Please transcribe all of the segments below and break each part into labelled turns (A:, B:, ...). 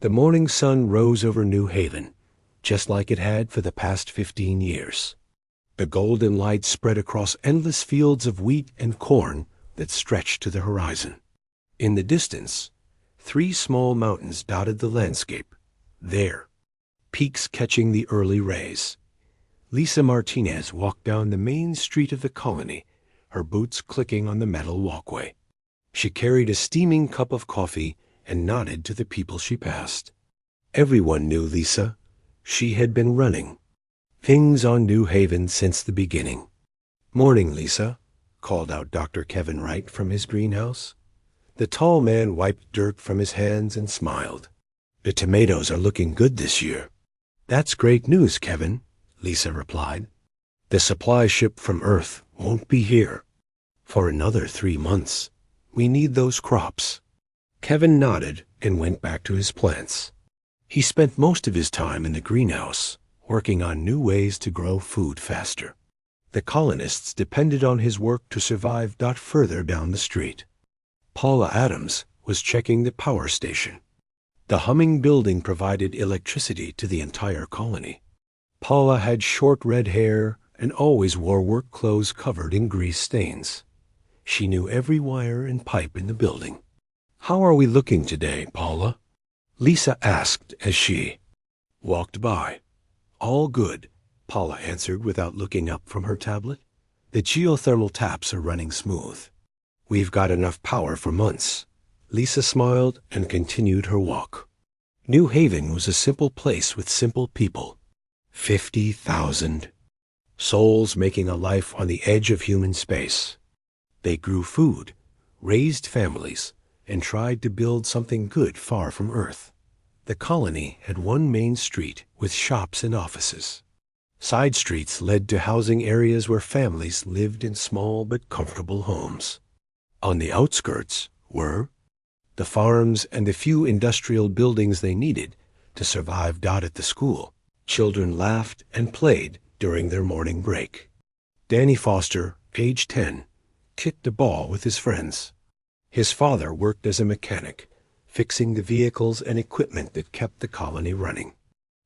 A: The morning sun rose over New Haven, just like it had for the past 15 years. The golden light spread across endless fields of wheat and corn that stretched to the horizon. In the distance, 3 small mountains dotted the landscape, there, peaks catching the early rays. Lisa Martinez walked down the main street of the colony, her boots clicking on the metal walkway. She carried a steaming cup of coffee and nodded to the people she passed. Everyone knew Lisa. She had been running things on New Haven since the beginning. "Morning, Lisa," called out Dr. Kevin Wright from his greenhouse. The tall man wiped dirt from his hands and smiled. "The tomatoes are looking good this year." "That's great news, Kevin," Lisa replied. "The supply ship from Earth won't be here for another 3 months. We need those crops." Kevin nodded and went back to his plants. He spent most of his time in the greenhouse, working on new ways to grow food faster. The colonists depended on his work to survive. Further down the street, Paula Adams was checking the power station. The humming building provided electricity to the entire colony. Paula had short red hair and always wore work clothes covered in grease stains. She knew every wire and pipe in the building. "How are we looking today, Paula?" Lisa asked as she walked by. "All good," Paula answered without looking up from her tablet. "The geothermal taps are running smooth. We've got enough power for months." Lisa smiled and continued her walk. New Haven was a simple place with simple people. 50,000 souls making a life on the edge of human space. They grew food, raised families, and tried to build something good far from Earth. The colony had one main street with shops and offices. Side streets led to housing areas where families lived in small but comfortable homes. On the outskirts were the farms and the few industrial buildings they needed to survive. At the school, children laughed and played during their morning break. Danny Foster, age 10, kicked a ball with his friends. His father worked as a mechanic, fixing the vehicles and equipment that kept the colony running.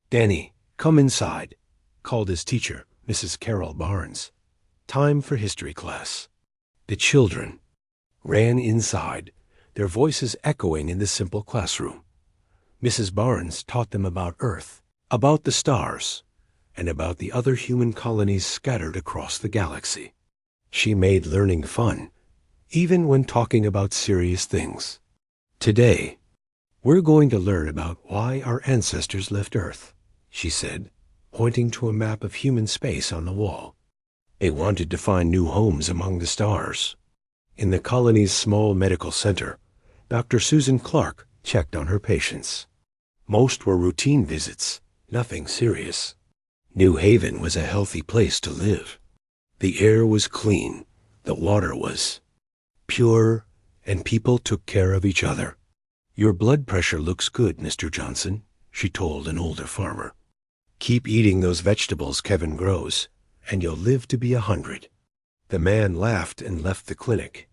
A: "Danny, come inside," called his teacher, Mrs. Carol Barnes. "Time for history class." The children ran inside, their voices echoing in the simple classroom. Mrs. Barnes taught them about Earth, about the stars, and about the other human colonies scattered across the galaxy. She made learning fun, even when talking about serious things. "Today, we're going to learn about why our ancestors left Earth," she said, pointing to a map of human space on the wall. "They wanted to find new homes among the stars." In the colony's small medical center, Dr. Susan Clark checked on her patients. Most were routine visits, nothing serious. New Haven was a healthy place to live. The air was clean, the water was pure, and people took care of each other. "Your blood pressure looks good, Mr. Johnson," she told an older farmer. "Keep eating those vegetables Kevin grows, and you'll live to be 100. The man laughed and left the clinic.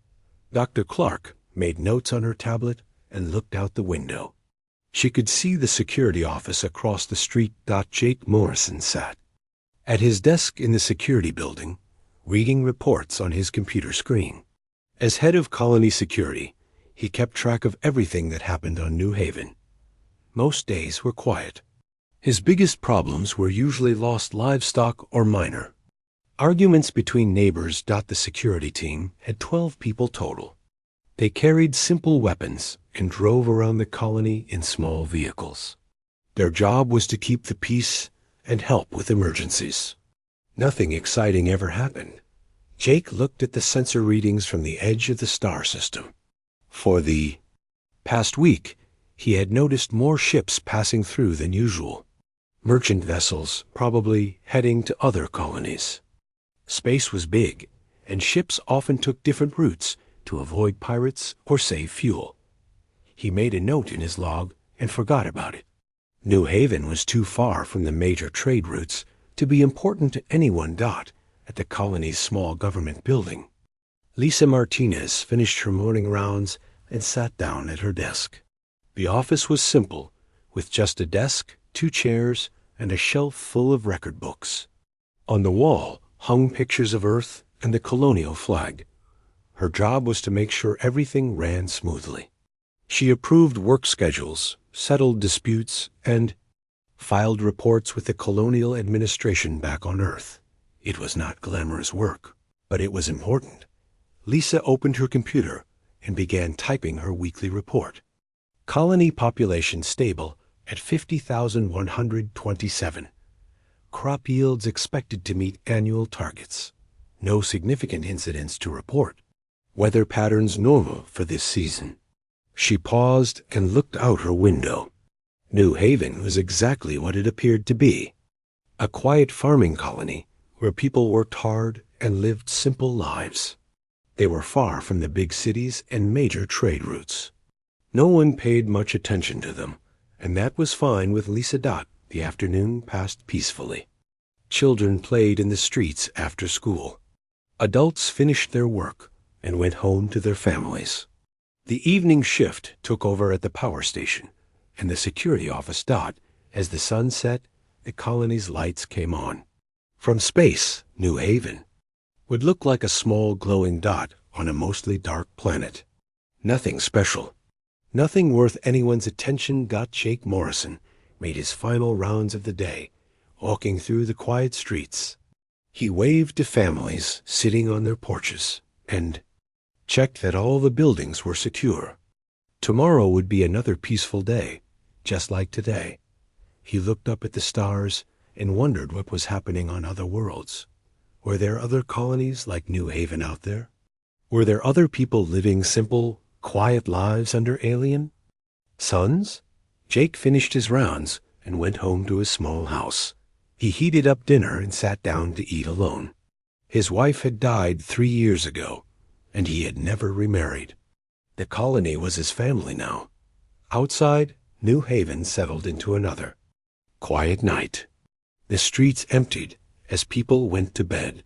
A: Dr. Clark made notes on her tablet and looked out the window. She could see the security office across the street. Jake Morrison sat at his desk in the security building, reading reports on his computer screen. As head of colony security, he kept track of everything that happened on New Haven. Most days were quiet. His biggest problems were usually lost livestock or minor arguments between neighbors. The security team had 12 people total. They carried simple weapons and drove around the colony in small vehicles. Their job was to keep the peace and help with emergencies. Nothing exciting ever happened. Jake looked at the sensor readings from the edge of the star system. For the past week, he had noticed more ships passing through than usual. Merchant vessels, probably heading to other colonies. Space was big, and ships often took different routes to avoid pirates or save fuel. He made a note in his log and forgot about it. New Haven was too far from the major trade routes to be important to anyone. At the colony's small government building, Lisa Martinez finished her morning rounds and sat down at her desk. The office was simple, with just a desk, 2 chairs, and a shelf full of record books. On the wall hung pictures of Earth and the colonial flag. Her job was to make sure everything ran smoothly. She approved work schedules, settled disputes, and filed reports with the colonial administration back on Earth. It was not glamorous work, but it was important. Lisa opened her computer and began typing her weekly report. Colony population stable at 50,127. Crop yields expected to meet annual targets. No significant incidents to report. Weather patterns normal for this season. She paused and looked out her window. New Haven was exactly what it appeared to be. A quiet farming colony where people worked hard and lived simple lives. They were far from the big cities and major trade routes. No one paid much attention to them, and that was fine with Lisa Dot. The afternoon passed peacefully. Children played in the streets after school. Adults finished their work and went home to their families. The evening shift took over at the power station, and the security office Dot. As the sun set, the colony's lights came on. From space, New Haven would look like a small glowing dot on a mostly dark planet. Nothing special. Nothing worth anyone's attention. Jake Morrison made his final rounds of the day, walking through the quiet streets. He waved to families sitting on their porches and checked that all the buildings were secure. Tomorrow would be another peaceful day, just like today. He looked up at the stars and wondered what was happening on other worlds. Were there other colonies like New Haven out there? Were there other people living simple, quiet lives under alien suns? Jake finished his rounds and went home to his small house. He heated up dinner and sat down to eat alone. His wife had died 3 years ago, and he had never remarried. The colony was his family now. Outside, New Haven settled into another quiet night. The streets emptied as people went to bed.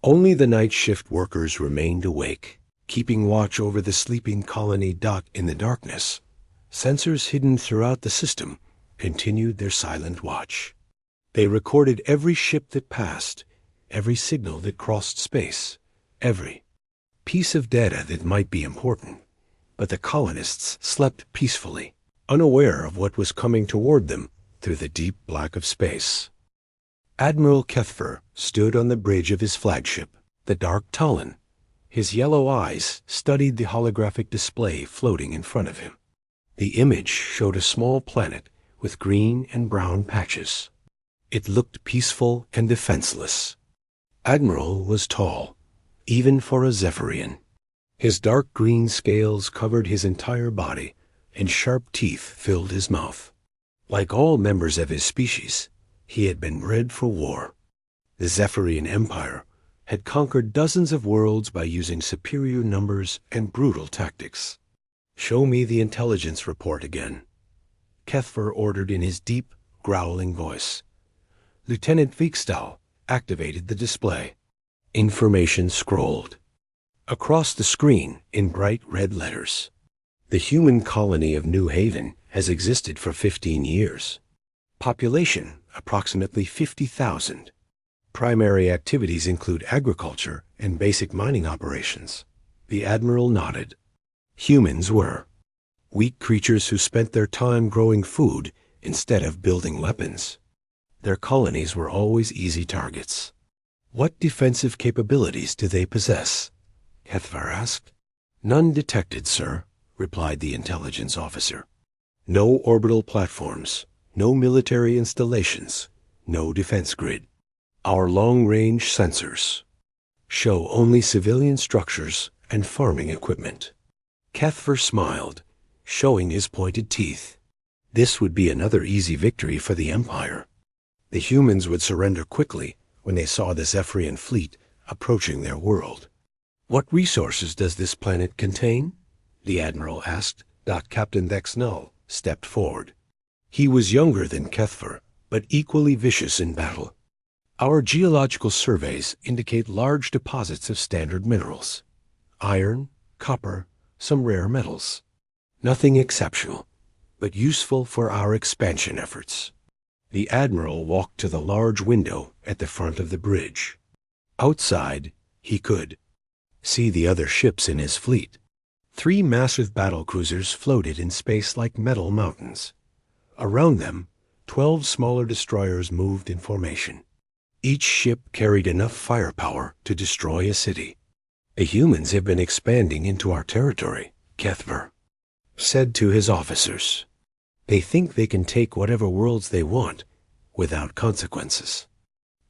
A: Only the night shift workers remained awake, keeping watch over the sleeping colony. In the darkness, sensors hidden throughout the system continued their silent watch. They recorded every ship that passed, every signal that crossed space, every piece of data that might be important. But the colonists slept peacefully, unaware of what was coming toward them through the deep black of space. Admiral Kethfer stood on the bridge of his flagship, the Dark Talon. His yellow eyes studied the holographic display floating in front of him. The image showed a small planet with green and brown patches. It looked peaceful and defenseless. Admiral was tall, even for a Zephyrian. His dark green scales covered his entire body, and sharp teeth filled his mouth. Like all members of his species, he had been bred for war. The Zephyrian Empire had conquered dozens of worlds by using superior numbers and brutal tactics. "Show me the intelligence report again," Kethfer ordered in his deep, growling voice. Lieutenant Vikstall activated the display. Information scrolled. Across the screen, in bright red letters, "The human colony of New Haven has existed for 15 years. Population, approximately 50,000. Primary activities include agriculture and basic mining operations." The Admiral nodded. Humans were weak creatures who spent their time growing food instead of building weapons. Their colonies were always easy targets. "What defensive capabilities do they possess?" Kethvar asked. "None detected, sir," replied the intelligence officer. "No orbital platforms, no military installations, no defense grid. Our long-range sensors show only civilian structures and farming equipment." Kethvar smiled, showing his pointed teeth. This would be another easy victory for the Empire. The humans would surrender quickly when they saw the Zephyrian fleet approaching their world. "What resources does this planet contain?" the Admiral asked. Captain Dexnull stepped forward. He was younger than Kethvar, but equally vicious in battle. "Our geological surveys indicate large deposits of standard minerals. Iron, copper, some rare metals. Nothing exceptional. but useful for our expansion efforts. The Admiral walked to the large window at the front of the bridge. Outside, he could see the other ships in his fleet. 3 massive battlecruisers floated in space like metal mountains. Around them, 12 smaller destroyers moved in formation. Each ship carried enough firepower to destroy a city. The humans have been expanding into our territory, Kethver said to his officers. They think they can take whatever worlds they want without consequences.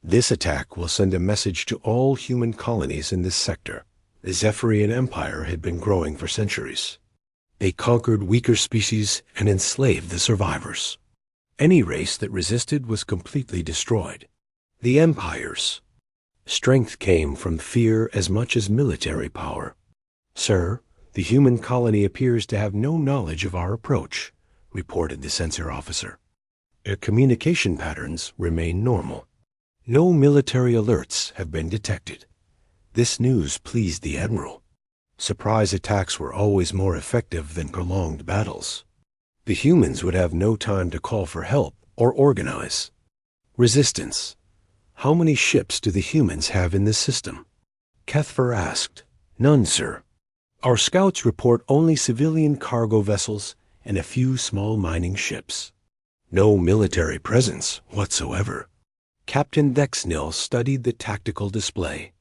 A: This attack will send a message to all human colonies in this sector. The Zephyrian Empire had been growing for centuries. They conquered weaker species and enslaved the survivors. Any race that resisted was completely destroyed. The Empire's strength came from fear as much as military power. Sir, the human colony appears to have no knowledge of our approach, reported the sensor officer. Their communication patterns remain normal. No military alerts have been detected. This news pleased the Admiral. Surprise attacks were always more effective than prolonged battles. The humans would have no time to call for help or organize. Resistance. How many ships do the humans have in this system? Kethver asked. None, sir. Our scouts report only civilian cargo vessels and a few small mining ships. No military presence whatsoever. Captain Dexnil studied the tactical display.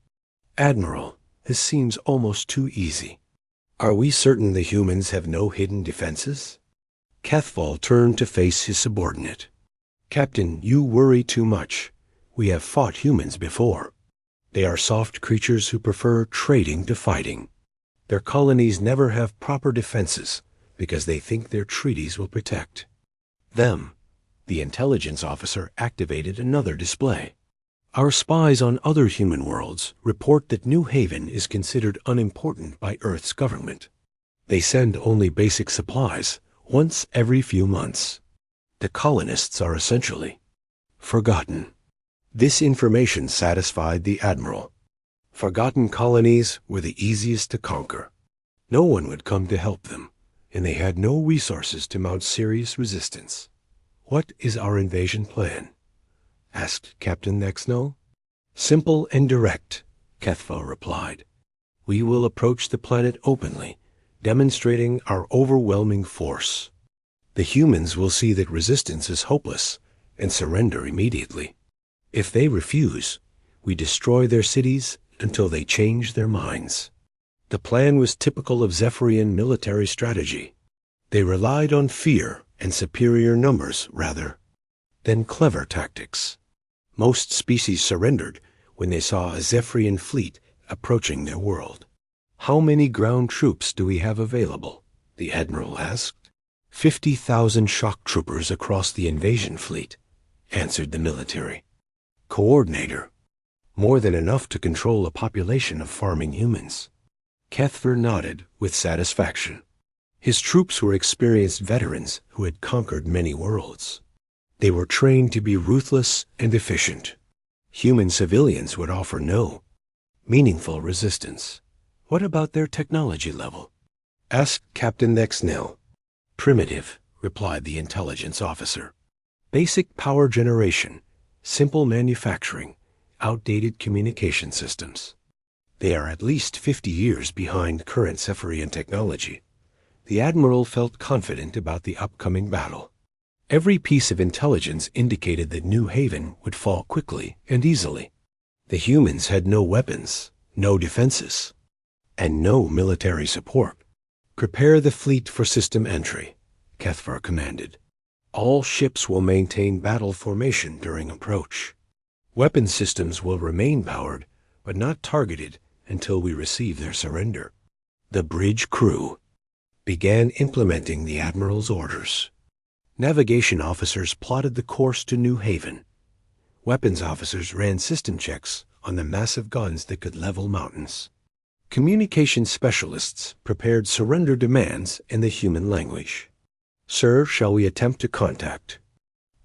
A: Admiral, this seems almost too easy. Are we certain the humans have no hidden defenses? Kethval turned to face his subordinate. Captain, you worry too much. We have fought humans before. They are soft creatures who prefer trading to fighting. Their colonies never have proper defenses because they think their treaties will protect them. The intelligence officer activated another display. Our spies on other human worlds report that New Haven is considered unimportant by Earth's government. They send only basic supplies once every few months. The colonists are essentially forgotten. This information satisfied the Admiral. Forgotten colonies were the easiest to conquer. No one would come to help them, and they had no resources to mount serious resistance. What is our invasion plan? Asked Captain Nexno. Simple and direct, Kethva replied. We will approach the planet openly, demonstrating our overwhelming force. The humans will see that resistance is hopeless and surrender immediately. If they refuse, we destroy their cities until they change their minds. The plan was typical of Zephyrian military strategy. They relied on fear and superior numbers rather than clever tactics. Most species surrendered when they saw a Zephyrian fleet approaching their world. How many ground troops do we have available? The Admiral asked. 50,000 shock troopers across the invasion fleet, answered the military. Coordinator. More than enough to control a population of farming humans. Kethver nodded with satisfaction. His troops were experienced veterans who had conquered many worlds. They were trained to be ruthless and efficient. Human civilians would offer no meaningful resistance. What about their technology level? Asked Captain Nexnell. Primitive, replied the intelligence officer. Basic power generation, simple manufacturing, outdated communication systems. They are at least 50 years behind current Zephyrian technology. The Admiral felt confident about the upcoming battle. Every piece of intelligence indicated that New Haven would fall quickly and easily. The humans had no weapons, no defenses, and no military support. Prepare the fleet for system entry, Kethvar commanded. All ships will maintain battle formation during approach. Weapon systems will remain powered, but not targeted until we receive their surrender. The bridge crew began implementing the Admiral's orders. Navigation officers plotted the course to New Haven. Weapons officers ran system checks on the massive guns that could level mountains. Communication specialists prepared surrender demands in the human language. Sir, shall we attempt to contact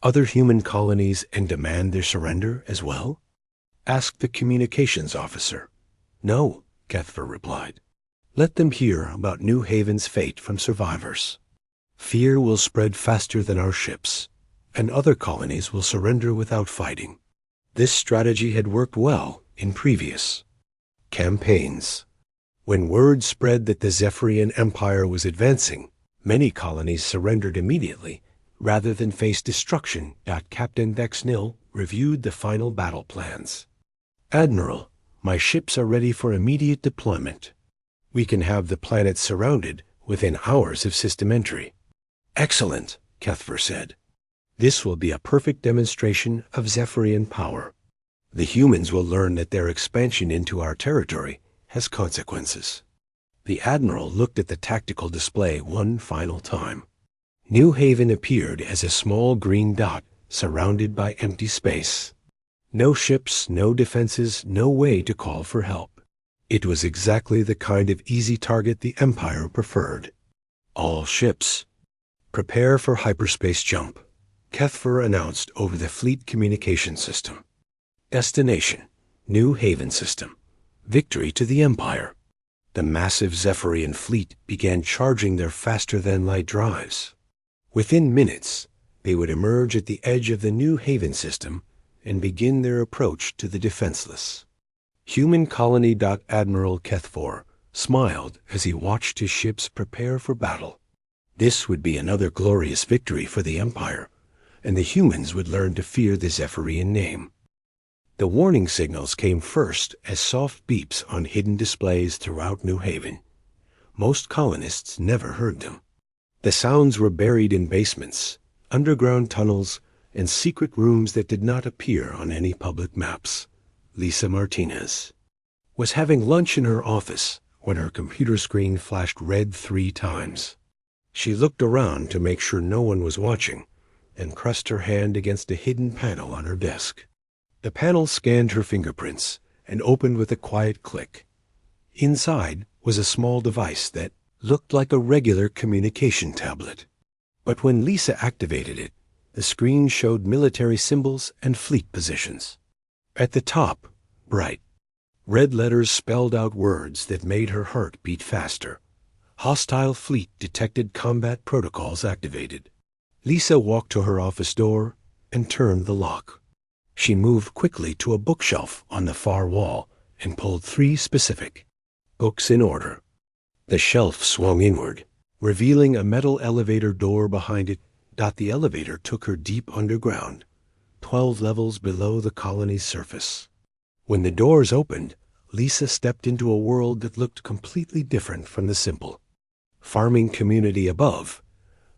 A: other human colonies and demand their surrender as well? Asked the communications officer. No, Kethver replied. Let them hear about New Haven's fate from survivors. Fear will spread faster than our ships, and other colonies will surrender without fighting. This strategy had worked well in previous campaigns. When word spread that the Zephyrian Empire was advancing, many colonies surrendered immediately rather than face destruction. Captain Dexnil reviewed the final battle plans. Admiral, my ships are ready for immediate deployment. We can have the planet surrounded within hours of system entry. Excellent, Kethver said. This will be a perfect demonstration of Zephyrian power. The humans will learn that their expansion into our territory has consequences. The Admiral looked at the tactical display one final time. New Haven appeared as a small green dot surrounded by empty space. No ships, no defenses, no way to call for help. It was exactly the kind of easy target the Empire preferred. All ships, prepare for hyperspace jump, Kethver announced over the fleet communication system. Destination, New Haven system. Victory to the Empire. The massive Zephyrian fleet began charging their faster-than-light drives. Within minutes, they would emerge at the edge of the New Haven system and begin their approach to the defenseless. Human colony. Admiral Kethver smiled as he watched his ships prepare for battle. This would be another glorious victory for the Empire, and the humans would learn to fear the Zephyrian name. The warning signals came first as soft beeps on hidden displays throughout New Haven. Most colonists never heard them. The sounds were buried in basements, underground tunnels, and secret rooms that did not appear on any public maps. Lisa Martinez was having lunch in her office when her computer screen flashed red 3 times. She looked around to make sure no one was watching and pressed her hand against a hidden panel on her desk. The panel scanned her fingerprints and opened with a quiet click. Inside was a small device that looked like a regular communication tablet. But when Lisa activated it, the screen showed military symbols and fleet positions. At the top, bright red letters spelled out words that made her heart beat faster. Hostile fleet detected, combat protocols activated. Lisa walked to her office door and turned the lock. She moved quickly to a bookshelf on the far wall and pulled 3 specific books in order. The shelf swung inward, revealing a metal elevator door behind it. The elevator took her deep underground, 12 levels below the colony's surface. When the doors opened, Lisa stepped into a world that looked completely different from the simple farming community above.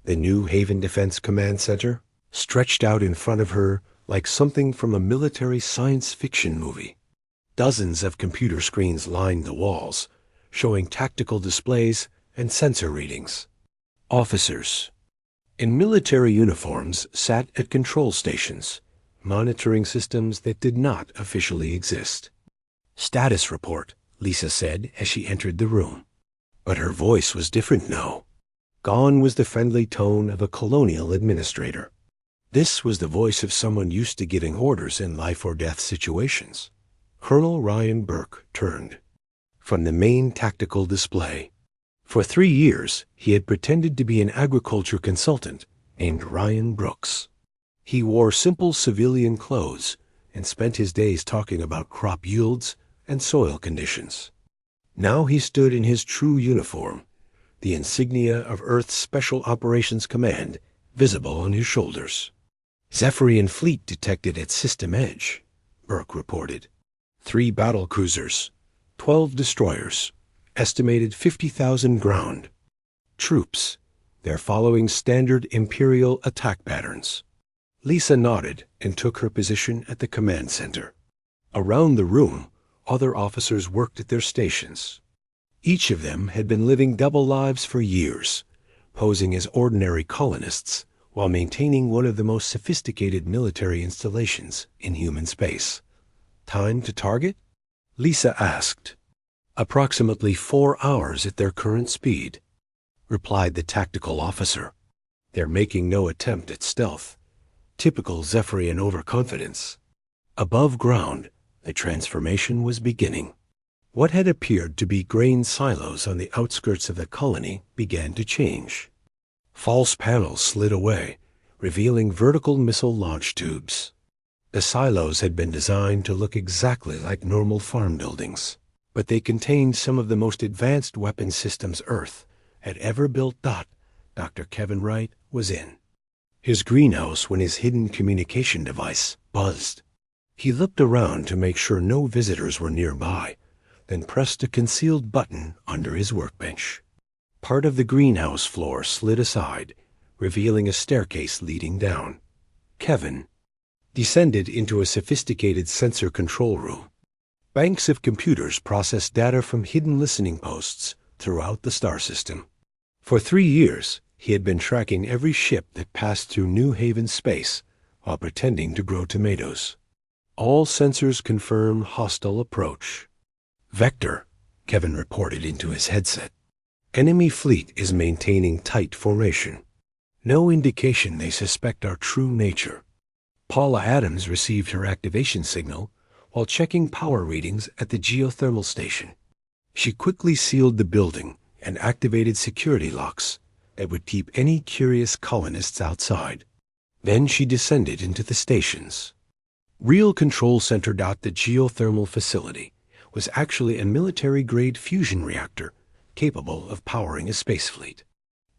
A: The New Haven Defense Command Center stretched out in front of her like something from a military science fiction movie. Dozens of computer screens lined the walls, showing tactical displays and sensor readings. Officers in military uniforms sat at control stations, monitoring systems that did not officially exist. Status report, Lisa said as she entered the room. But her voice was different now. Gone was the friendly tone of a colonial administrator. This was the voice of someone used to giving orders in life-or-death situations. Colonel Ryan Burke turned from the main tactical display. For 3 years, he had pretended to be an agriculture consultant named Ryan Brooks. He wore simple civilian clothes and spent his days talking about crop yields and soil conditions. Now he stood in his true uniform, the insignia of Earth's Special Operations Command visible on his shoulders. Zephyrian fleet detected at system edge, Burke reported. 3 battle cruisers, 12 destroyers, estimated 50,000 ground. Troops, they're following standard Imperial attack patterns. Lisa nodded and took her position at the command center. Around the room, other officers worked at their stations. Each of them had been living double lives for years, posing as ordinary colonists while maintaining one of the most sophisticated military installations in human space. Time to target? Lisa asked. Approximately 4 hours at their current speed, replied the tactical officer. They're making no attempt at stealth. Typical Zephyrian overconfidence. Above ground, the transformation was beginning. What had appeared to be grain silos on the outskirts of the colony began to change. False panels slid away, revealing vertical missile launch tubes. The silos had been designed to look exactly like normal farm buildings, but they contained some of the most advanced weapon systems Earth had ever built. Dr. Kevin Wright was in his greenhouse when his hidden communication device buzzed. He looked around to make sure no visitors were nearby, then pressed a concealed button under his workbench. Part of the greenhouse floor slid aside, revealing a staircase leading down. Kevin descended into a sophisticated sensor control room. Banks of computers processed data from hidden listening posts throughout the star system. For 3 years, he had been tracking every ship that passed through New Haven space while pretending to grow tomatoes. All sensors confirm hostile approach. Vector, Kevin reported into his headset. Enemy fleet is maintaining tight formation. No indication they suspect our true nature. Paula Adams received her activation signal while checking power readings at the geothermal station. She quickly sealed the building and activated security locks that would keep any curious colonists outside. Then she descended into the stations. Real control center. The geothermal facility was actually a military-grade fusion reactor capable of powering a space fleet.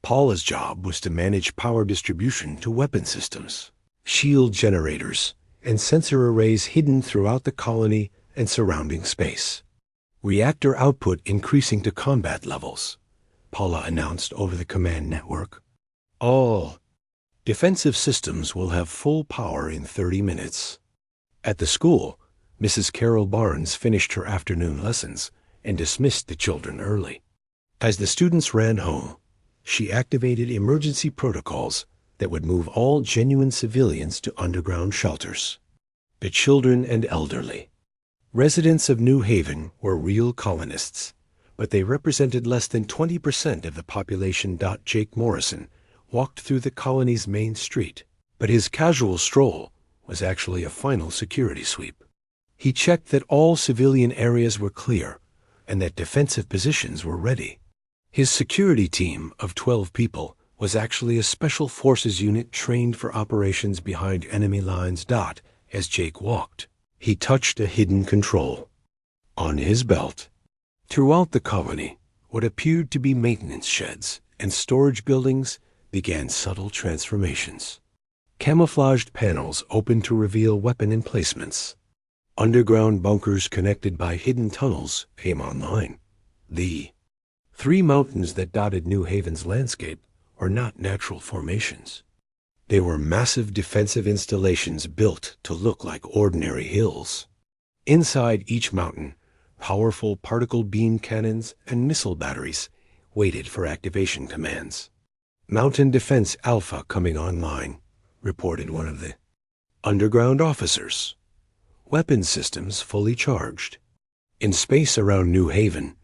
A: Paula's job was to manage power distribution to weapon systems, shield generators, and sensor arrays hidden throughout the colony and surrounding space. Reactor output increasing to combat levels, Paula announced over the command network. All defensive systems will have full power in 30 minutes. At the school, Mrs. Carol Barnes finished her afternoon lessons and dismissed the children early. As the students ran home, she activated emergency protocols that would move all genuine civilians to underground shelters. The children and elderly. Residents of New Haven were real colonists, but they represented less than 20% of the population. Jake Morrison walked through the colony's main street, but his casual stroll was actually a final security sweep. He checked that all civilian areas were clear and that defensive positions were ready. His security team of 12 people was actually a special forces unit trained for operations behind enemy lines. As Jake walked, he touched a hidden control on his belt. Throughout the colony, what appeared to be maintenance sheds and storage buildings began subtle transformations. Camouflaged panels opened to reveal weapon emplacements. Underground bunkers connected by hidden tunnels came online. The 3 mountains that dotted New Haven's landscape are not natural formations. They were massive defensive installations built to look like ordinary hills. Inside each mountain, powerful particle beam cannons and missile batteries waited for activation commands. Mountain Defense Alpha coming online, reported one of the underground officers. Weapon systems fully charged. In space around New Haven,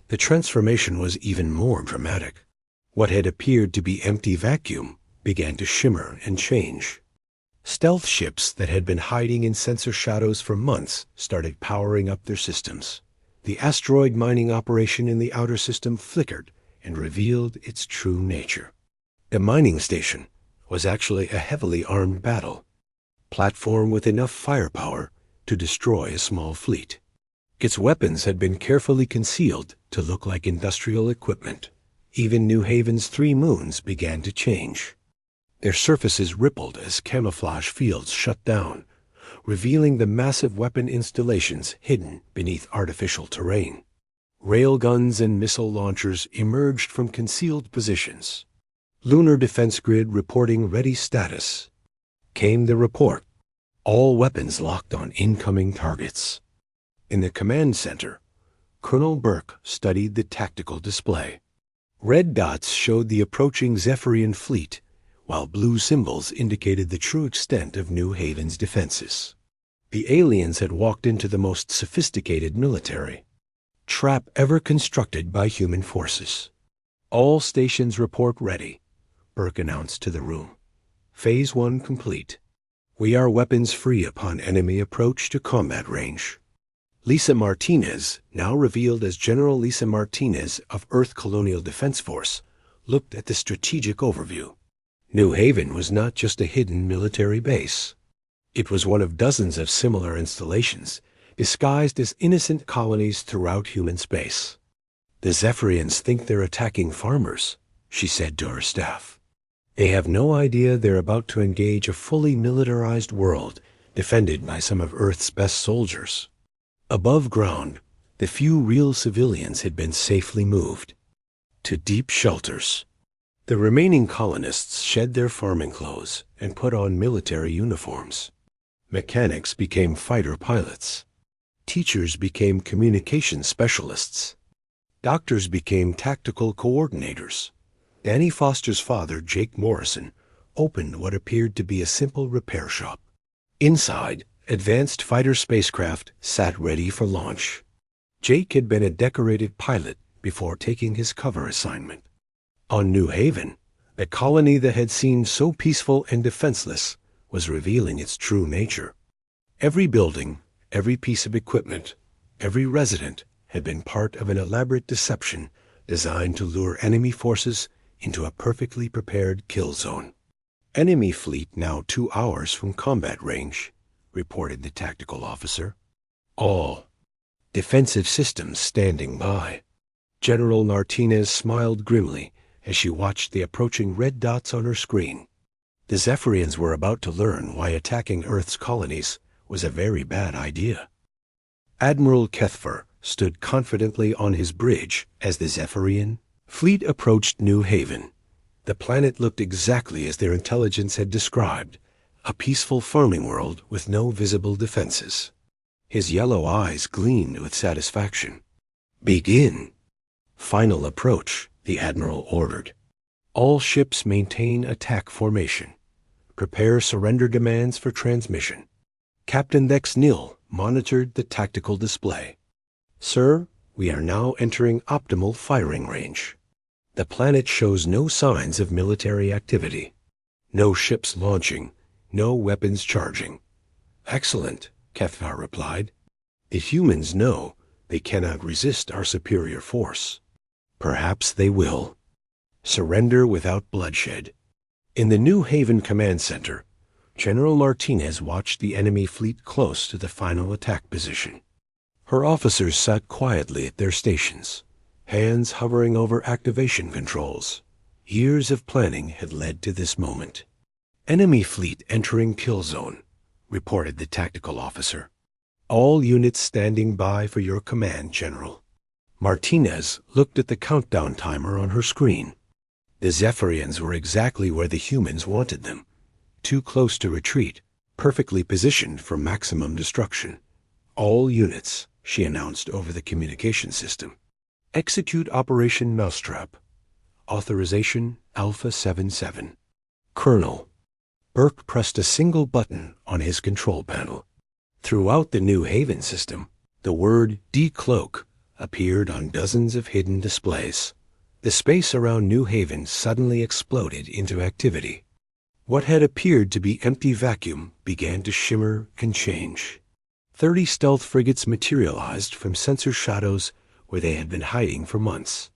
A: the transformation was even more dramatic. What had appeared to be empty vacuum began to shimmer and change. Stealth ships that had been hiding in sensor shadows for months started powering up their systems. The asteroid mining operation in the outer system flickered and revealed its true nature. The mining station was actually a heavily armed battle platform with enough firepower to destroy a small fleet. Its weapons had been carefully concealed to look like industrial equipment. Even New Haven's 3 moons began to change. Their surfaces rippled as camouflage fields shut down, revealing the massive weapon installations hidden beneath artificial terrain. Railguns and missile launchers emerged from concealed positions. Lunar Defense Grid reporting ready status. Came the report. All weapons locked on incoming targets. In the command center, Colonel Burke studied the tactical display. Red dots showed the approaching Zephyrian fleet, while blue symbols indicated the true extent of New Haven's defenses. The aliens had walked into the most sophisticated military trap ever constructed by human forces. All stations report ready, Burke announced to the room. Phase 1 complete. We are weapons free upon enemy approach to combat range. Lisa Martinez, now revealed as General Lisa Martinez of Earth Colonial Defense Force, looked at the strategic overview. New Haven was not just a hidden military base. It was one of dozens of similar installations, disguised as innocent colonies throughout human space. "The Zephyrians think they're attacking farmers," she said to her staff. "They have no idea they're about to engage a fully militarized world, defended by some of Earth's best soldiers." Above ground, the few real civilians had been safely moved to deep shelters. The remaining colonists shed their farming clothes and put on military uniforms. Mechanics became fighter pilots. Teachers became communication specialists. Doctors became tactical coordinators. Danny Foster's father, Jake Morrison, opened what appeared to be a simple repair shop. Inside, advanced fighter spacecraft sat ready for launch. Jake had been a decorated pilot before taking his cover assignment. On New Haven, the colony that had seemed so peaceful and defenseless was revealing its true nature. Every building, every piece of equipment, every resident had been part of an elaborate deception designed to lure enemy forces into a perfectly prepared kill zone. "Enemy fleet now 2 hours from combat range," reported the tactical officer. "All defensive systems standing by." General Martinez smiled grimly as she watched the approaching red dots on her screen. The Zephyrians were about to learn why attacking Earth's colonies was a very bad idea. Admiral Kethfer stood confidently on his bridge as the Zephyrian fleet approached New Haven. The planet looked exactly as their intelligence had described, a peaceful farming world with no visible defenses. His yellow eyes gleamed with satisfaction. "Begin." "Final approach," the Admiral ordered. "All ships maintain attack formation. Prepare surrender demands for transmission." Captain Dex Nil monitored the tactical display. "Sir, we are now entering optimal firing range. The planet shows no signs of military activity. No ships launching, no weapons charging." "Excellent," Kethvar replied. "The humans know they cannot resist our superior force. Perhaps they will. Surrender without bloodshed." In the New Haven Command Center, General Martinez watched the enemy fleet close to the final attack position. Her officers sat quietly at their stations, hands hovering over activation controls. Years of planning had led to this moment. "Enemy fleet entering kill zone," reported the tactical officer. "All units standing by for your command, General." Martinez looked at the countdown timer on her screen. The Zephyrians were exactly where the humans wanted them. Too close to retreat, perfectly positioned for maximum destruction. "All units," she announced over the communication system. "Execute Operation Mousetrap. Authorization Alpha 77. Colonel." Burke pressed a single button on his control panel. Throughout the New Haven system, the word "decloak" appeared on dozens of hidden displays. The space around New Haven suddenly exploded into activity. What had appeared to be empty vacuum began to shimmer and change. 30 stealth frigates materialized from sensor shadows where they had been hiding for months.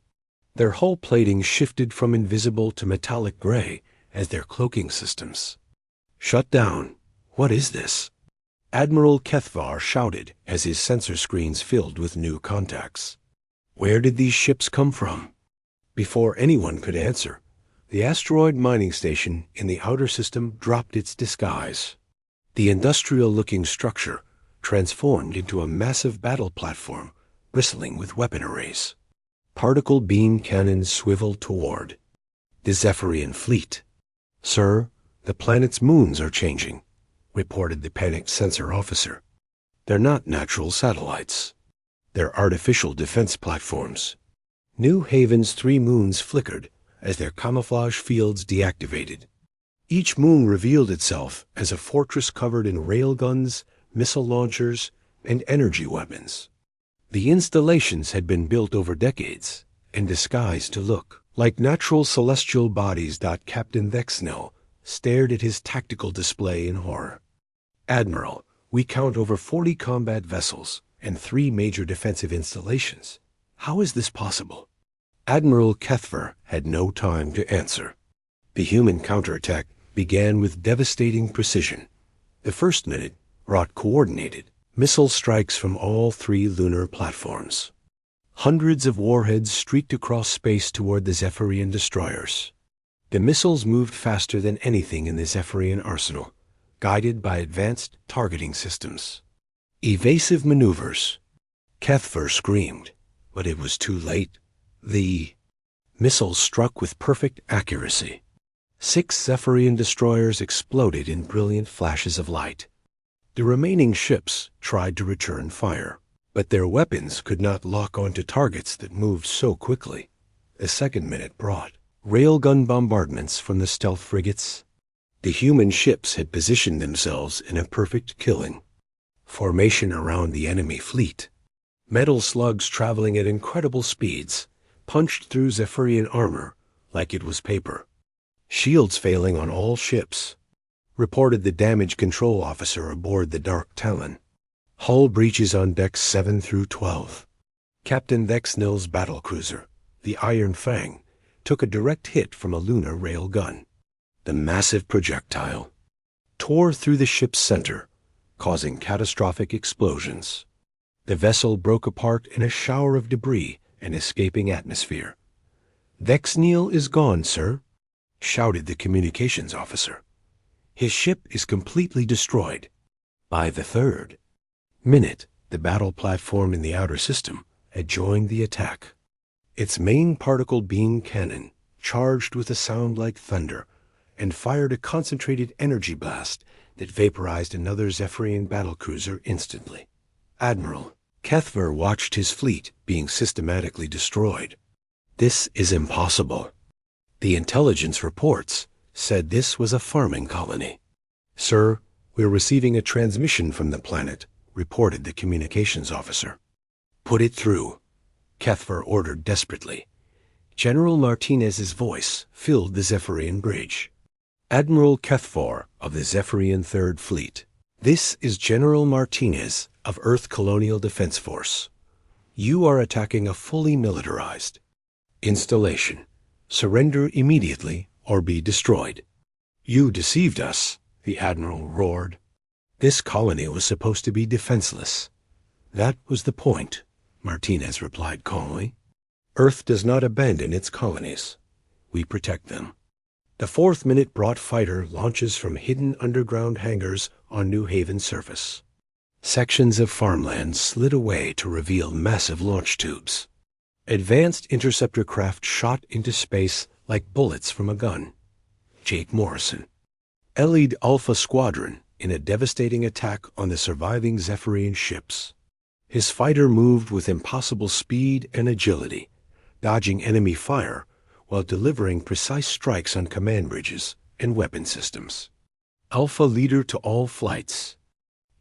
A: Their hull plating shifted from invisible to metallic gray as their cloaking systems. "Shut down. What is this?" Admiral Kethvar shouted as his sensor screens filled with new contacts. Where did these ships come from? Before anyone could answer, the asteroid mining station in the outer system dropped its disguise. The industrial-looking structure transformed into a massive battle platform bristling with weapon arrays. Particle beam cannons swiveled toward the Zephyrian fleet. "Sir, the planet's moons are changing," reported the panicked sensor officer. "They're not natural satellites. They're artificial defense platforms." New Haven's 3 moons flickered as their camouflage fields deactivated. Each moon revealed itself as a fortress covered in railguns, missile launchers, and energy weapons. The installations had been built over decades and disguised to look like natural celestial bodies. Captain Vexnell stared at his tactical display in horror. "Admiral, we count over 40 combat vessels and 3 major defensive installations. How is this possible?" Admiral Kethver had no time to answer. The human counterattack began with devastating precision. The first minute brought coordinated missile strikes from all 3 lunar platforms. Hundreds of warheads streaked across space toward the Zephyrian destroyers. The missiles moved faster than anything in the Zephyrian arsenal, guided by advanced targeting systems. Evasive maneuvers. Kethver screamed, but it was too late. The missiles struck with perfect accuracy. 6 Zephyrian destroyers exploded in brilliant flashes of light. The remaining ships tried to return fire, but their weapons could not lock onto targets that moved so quickly. The second minute brought railgun bombardments from the stealth frigates. The human ships had positioned themselves in a perfect killing formation around the enemy fleet. Metal slugs traveling at incredible speeds punched through Zephyrian armor like it was paper. Shields failing on all ships, reported the damage control officer aboard the Dark Talon. Hull breaches on decks 7 through 12. Captain Vexnill's battlecruiser, the Iron Fang, took a direct hit from a lunar rail gun. The massive projectile tore through the ship's center, causing catastrophic explosions. The vessel broke apart in a shower of debris and escaping atmosphere. "Vexnill is gone, sir," shouted the communications officer. "His ship is completely destroyed." By the third minute, the battle platform in the outer system had joined the attack. Its main particle beam cannon charged with a sound like thunder and fired a concentrated energy blast that vaporized another Zephyrian battlecruiser instantly. Admiral Kethver watched his fleet being systematically destroyed. "This is impossible." The intelligence reports said this was a farming colony. "Sir, we're receiving a transmission from the planet," reported the communications officer. "Put it through," Kethver ordered desperately. General Martinez's voice filled the Zephyrian bridge. "Admiral Kethver of the Zephyrian Third Fleet. This is General Martinez of Earth Colonial Defense Force. You are attacking a fully militarized installation. Surrender immediately or be destroyed." "You deceived us," the Admiral roared. "This colony was supposed to be defenseless." "That was the point," Martinez replied calmly. "Earth does not abandon its colonies. We protect them." The fourth minute brought fighter launches from hidden underground hangars on New Haven's surface. Sections of farmland slid away to reveal massive launch tubes. Advanced interceptor craft shot into space like bullets from a gun. Jake Morrison lead Alpha Squadron in a devastating attack on the surviving Zephyrian ships. His fighter moved with impossible speed and agility, dodging enemy fire while delivering precise strikes on command bridges and weapon systems. "Alpha leader to all flights,"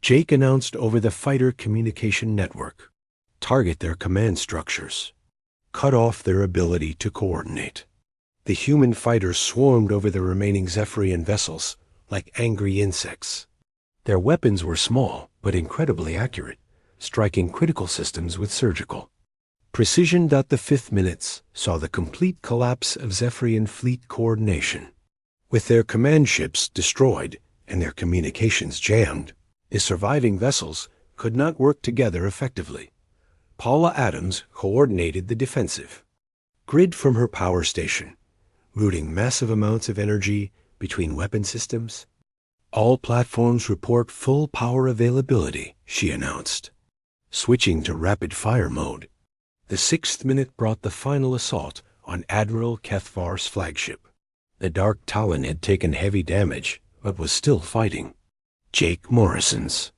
A: Jake announced over the fighter communication network. "Target their command structures. Cut off their ability to coordinate." The human fighters swarmed over the remaining Zephyrian vessels like angry insects. Their weapons were small but incredibly accurate, striking critical systems with surgical precision. The fifth minutes saw the complete collapse of Zephyrian fleet coordination. With their command ships destroyed and their communications jammed, the surviving vessels could not work together effectively. Paula Adams coordinated the defensive grid from her power station, routing massive amounts of energy between weapon systems. "All platforms report full power availability," she announced. Switching to rapid fire mode, the sixth minute brought the final assault on Admiral Kethvar's flagship. The Dark Talon had taken heavy damage, but was still fighting. Jake Morrison's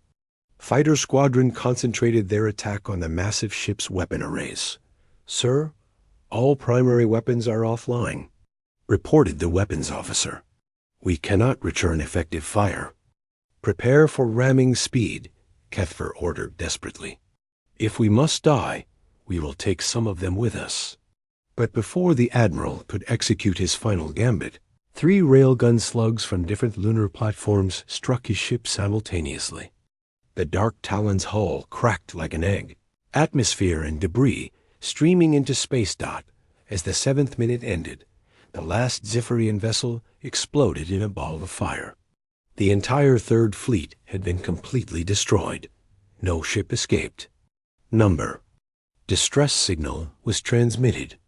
A: fighter squadron concentrated their attack on the massive ship's weapon arrays. "Sir, all primary weapons are offline," reported the weapons officer. "We cannot return effective fire." "Prepare for ramming speed," Kethver ordered desperately. "If we must die, we will take some of them with us." But before the Admiral could execute his final gambit, 3 railgun slugs from different lunar platforms struck his ship simultaneously. The Dark Talon's hull cracked like an egg, atmosphere and debris streaming into space. As the 7th minute ended, the last Zephyrian vessel exploded in a ball of fire. The entire Third Fleet had been completely destroyed. No ship escaped. Number. Distress signal was transmitted.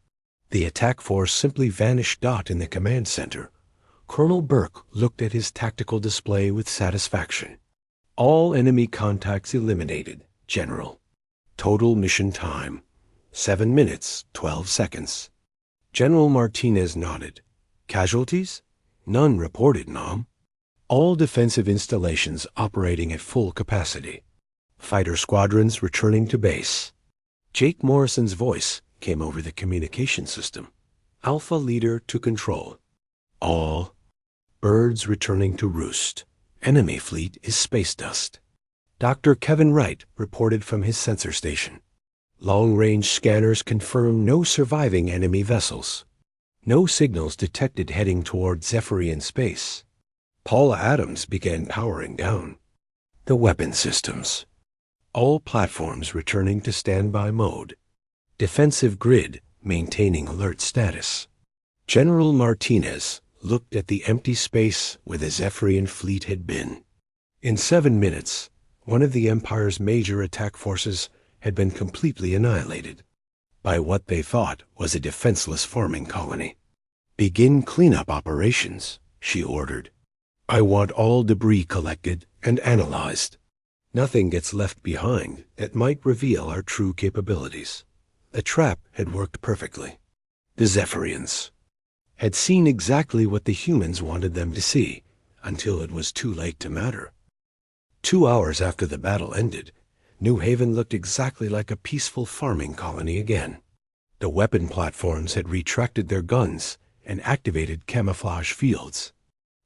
A: The attack force simply vanished. In the command center, Colonel Burke looked at his tactical display with satisfaction. All enemy contacts eliminated, General. Total mission time, 7 minutes, 12 seconds. General Martinez nodded. Casualties? None reported, Nom. All defensive installations operating at full capacity. Fighter squadrons returning to base. Jake Morrison's voice came over the communication system. Alpha leader to control. All birds returning to roost. Enemy fleet is space dust. Dr. Kevin Wright reported from his sensor station. Long-range scanners confirm no surviving enemy vessels. No signals detected heading toward Zephyrian space. Paula Adams began powering down. The weapon systems. All platforms returning to standby mode. Defensive grid maintaining alert status. General Martinez looked at the empty space where the Zephyrian fleet had been. In 7 minutes, one of the Empire's major attack forces had been completely annihilated by what they thought was a defenseless farming colony. Begin cleanup operations, she ordered. I want all debris collected and analyzed. Nothing gets left behind that might reveal our true capabilities. The trap had worked perfectly. The Zephyrians had seen exactly what the humans wanted them to see, until it was too late to matter. 2 hours after the battle ended, New Haven looked exactly like a peaceful farming colony again. The weapon platforms had retracted their guns and activated camouflage fields.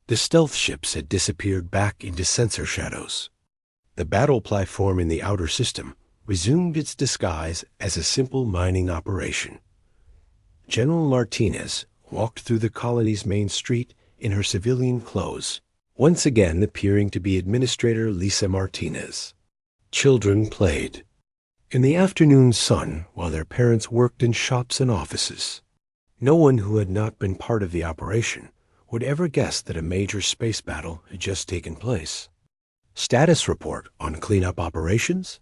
A: The stealth ships had disappeared back into sensor shadows. The battle platform in the outer system resumed its disguise as a simple mining operation. General Martinez walked through the colony's main street in her civilian clothes, once again appearing to be Administrator Lisa Martinez. Children played in the afternoon sun while their parents worked in shops and offices. No one who had not been part of the operation would ever guess that a major space battle had just taken place. Status report on cleanup operations?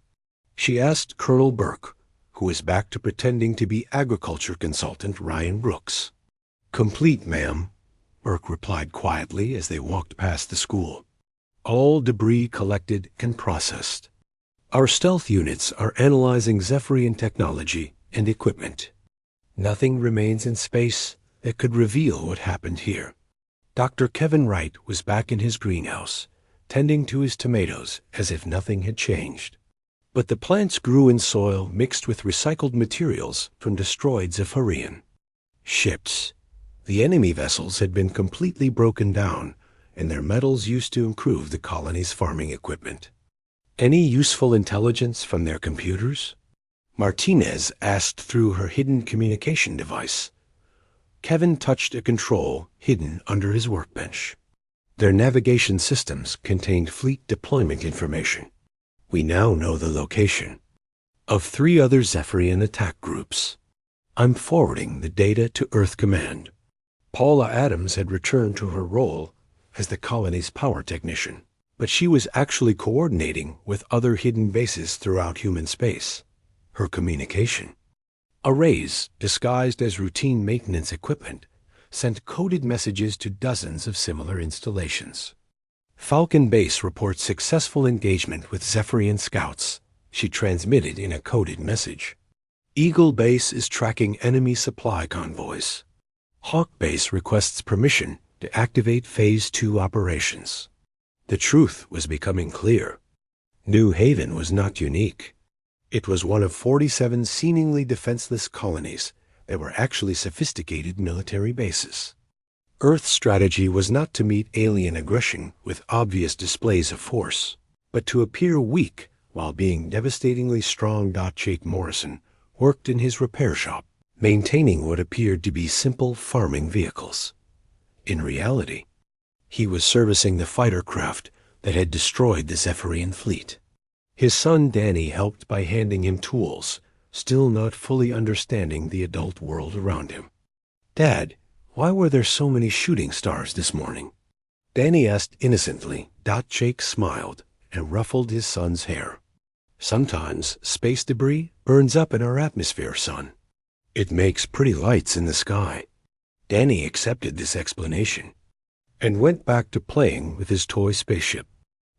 A: She asked Colonel Burke, who was back to pretending to be agriculture consultant Ryan Brooks. Complete, ma'am, Burke replied quietly as they walked past the school. All debris collected and processed. Our stealth units are analyzing Zephyrian technology and equipment. Nothing remains in space that could reveal what happened here. Dr. Kevin Wright was back in his greenhouse, tending to his tomatoes as if nothing had changed. But the plants grew in soil mixed with recycled materials from destroyed Zephyrian ships. The enemy vessels had been completely broken down, and their metals used to improve the colony's farming equipment. Any useful intelligence from their computers? Martinez asked through her hidden communication device. Kevin touched a control hidden under his workbench. Their navigation systems contained fleet deployment information. We now know the location of 3 other Zephyrian attack groups. I'm forwarding the data to Earth Command. Paula Adams had returned to her role as the colony's power technician, but she was actually coordinating with other hidden bases throughout human space. Her communication. Arrays, disguised as routine maintenance equipment, sent coded messages to dozens of similar installations. Falcon Base reports successful engagement with Zephyrian scouts, she transmitted in a coded message. Eagle Base is tracking enemy supply convoys. Hawk Base requests permission to activate Phase 2 operations. The truth was becoming clear. New Haven was not unique. It was one of 47 seemingly defenseless colonies that were actually sophisticated military bases. Earth's strategy was not to meet alien aggression with obvious displays of force, but to appear weak while being devastatingly strong. Jake Morrison worked in his repair shop, maintaining what appeared to be simple farming vehicles. In reality, he was servicing the fighter craft that had destroyed the Zephyrian fleet. His son Danny helped by handing him tools, still not fully understanding the adult world around him. "Dad, why were there so many shooting stars this morning?" Danny asked innocently. Jake smiled and ruffled his son's hair. "Sometimes space debris burns up in our atmosphere, son. It makes pretty lights in the sky." Danny accepted this explanation and went back to playing with his toy spaceship.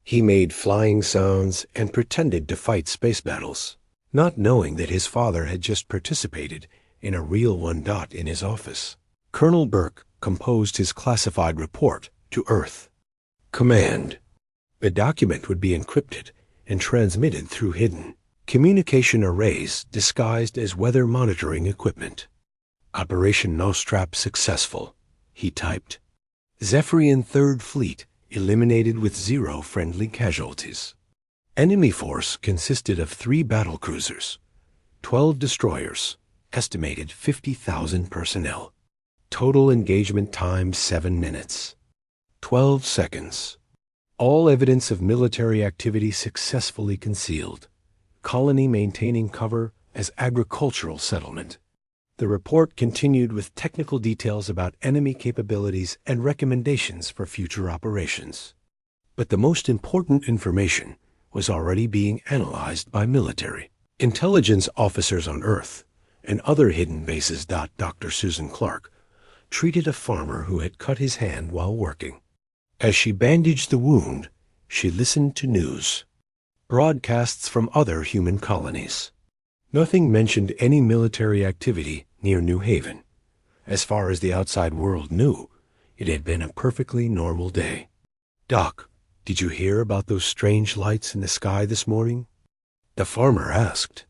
A: He made flying sounds and pretended to fight space battles, not knowing that his father had just participated in a real one. In his office, Colonel Burke composed his classified report to Earth. Command. The document would be encrypted and transmitted through hidden communication arrays disguised as weather monitoring equipment. Operation Nostrap successful, he typed. Zephyrian Third Fleet eliminated with 0 friendly casualties. Enemy force consisted of 3 battlecruisers, 12 destroyers, estimated 50,000 personnel. Total engagement time 7 minutes. 12 seconds. All evidence of military activity successfully concealed. Colony maintaining cover as agricultural settlement. The report continued with technical details about enemy capabilities and recommendations for future operations. But the most important information was already being analyzed by military intelligence officers on Earth and other hidden bases. Dr. Susan Clark treated a farmer who had cut his hand while working. As she bandaged the wound, she listened to news, broadcasts from other human colonies. Nothing mentioned any military activity near New Haven. As far as the outside world knew, it had been a perfectly normal day. "Doc, did you hear about those strange lights in the sky this morning?" the farmer asked.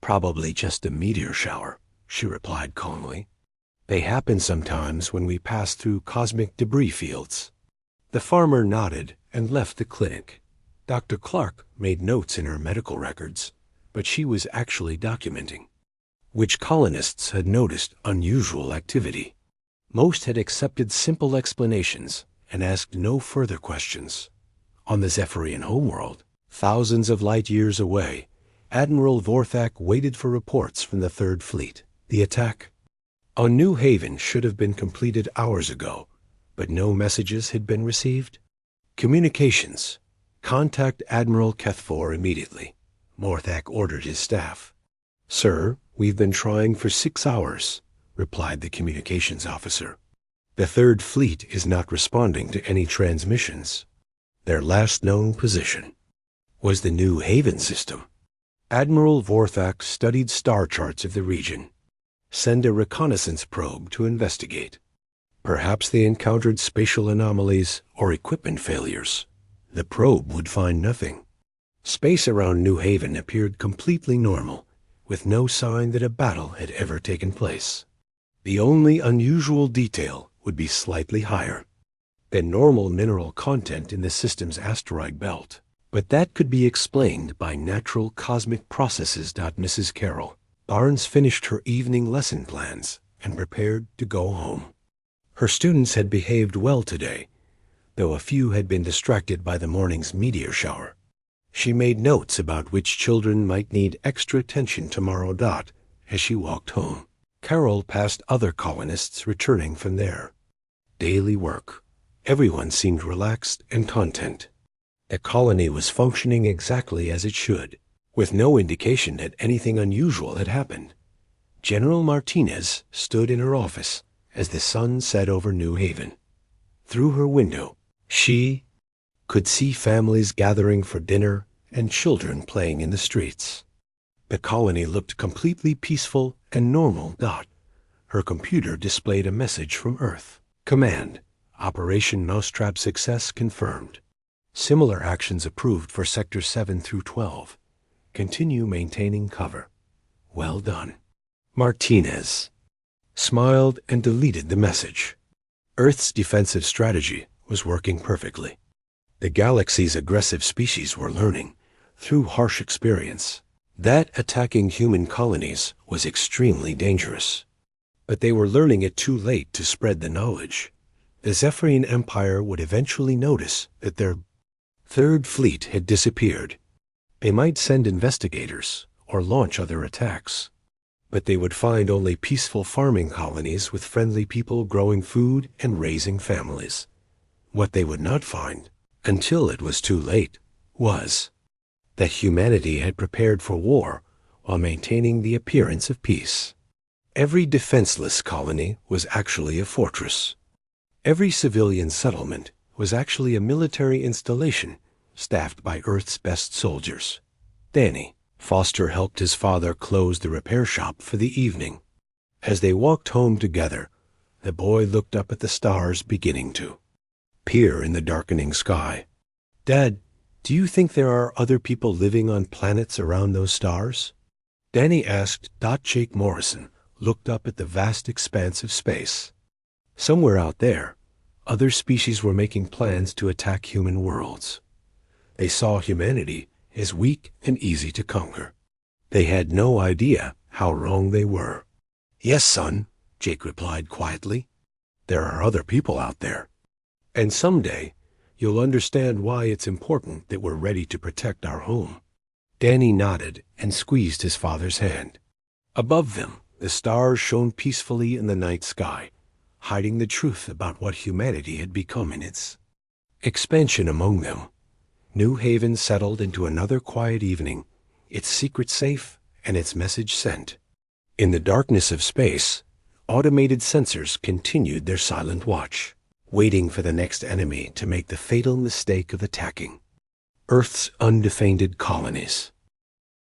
A: "Probably just a meteor shower," she replied calmly. "They happen sometimes when we pass through cosmic debris fields." The farmer nodded and left the clinic. Dr. Clark made notes in her medical records, but she was actually documenting which colonists had noticed unusual activity. Most had accepted simple explanations and asked no further questions. On the Zephyrian homeworld, thousands of light years away, Admiral Vorthak waited for reports from the Third Fleet. The attack on New Haven should have been completed hours ago, but no messages had been received. Communications. Contact Admiral Kethfor immediately, Vorthak ordered his staff. "Sir, we've been trying for 6 hours," replied the communications officer. "The Third Fleet is not responding to any transmissions. Their last known position was the New Haven system." Admiral Vorthak studied star charts of the region. "Send a reconnaissance probe to investigate. Perhaps they encountered spatial anomalies or equipment failures. The probe would find nothing." Space around New Haven appeared completely normal, with no sign that a battle had ever taken place. The only unusual detail would be slightly higher than normal mineral content in the system's asteroid belt. But that could be explained by natural cosmic processes. Mrs. Carroll Barnes finished her evening lesson plans and prepared to go home. Her students had behaved well today, though a few had been distracted by the morning's meteor shower. She made notes about which children might need extra attention tomorrow. As she walked home, Carol passed other colonists returning from their daily work. Everyone seemed relaxed and content. The colony was functioning exactly as it should, with no indication that anything unusual had happened. General Martinez stood in her office as the sun set over New Haven. Through her window, she could see families gathering for dinner and children playing in the streets. The colony looked completely peaceful and normal. Her computer displayed a message from Earth. Command. Operation Nostrap success confirmed. Similar actions approved for Sectors 7 through 12. Continue maintaining cover. Well done. Martinez smiled and deleted the message. Earth's defensive strategy was working perfectly. The galaxy's aggressive species were learning, through harsh experience, that attacking human colonies was extremely dangerous. But they were learning it too late to spread the knowledge. The Zephyrian Empire would eventually notice that their Third Fleet had disappeared. They might send investigators or launch other attacks. But they would find only peaceful farming colonies with friendly people growing food and raising families. What they would not find, until it was too late, was that humanity had prepared for war while maintaining the appearance of peace. Every defenseless colony was actually a fortress. Every civilian settlement was actually a military installation staffed by Earth's best soldiers. Danny Foster helped his father close the repair shop for the evening. As they walked home together, the boy looked up at the stars beginning to peer in the darkening sky. "Dad, do you think there are other people living on planets around those stars?" Danny asked. Jake Morrison looked up at the vast expanse of space. Somewhere out there, other species were making plans to attack human worlds. They saw humanity as weak and easy to conquer. They had no idea how wrong they were. "Yes, son," Jake replied quietly. "There are other people out there. And someday, you'll understand why it's important that we're ready to protect our home." Danny nodded and squeezed his father's hand. Above them, the stars shone peacefully in the night sky, hiding the truth about what humanity had become in its expansion among them. New Haven settled into another quiet evening, its secret safe and its message sent. In the darkness of space, automated sensors continued their silent watch, waiting for the next enemy to make the fatal mistake of attacking. Earth's undefended colonies.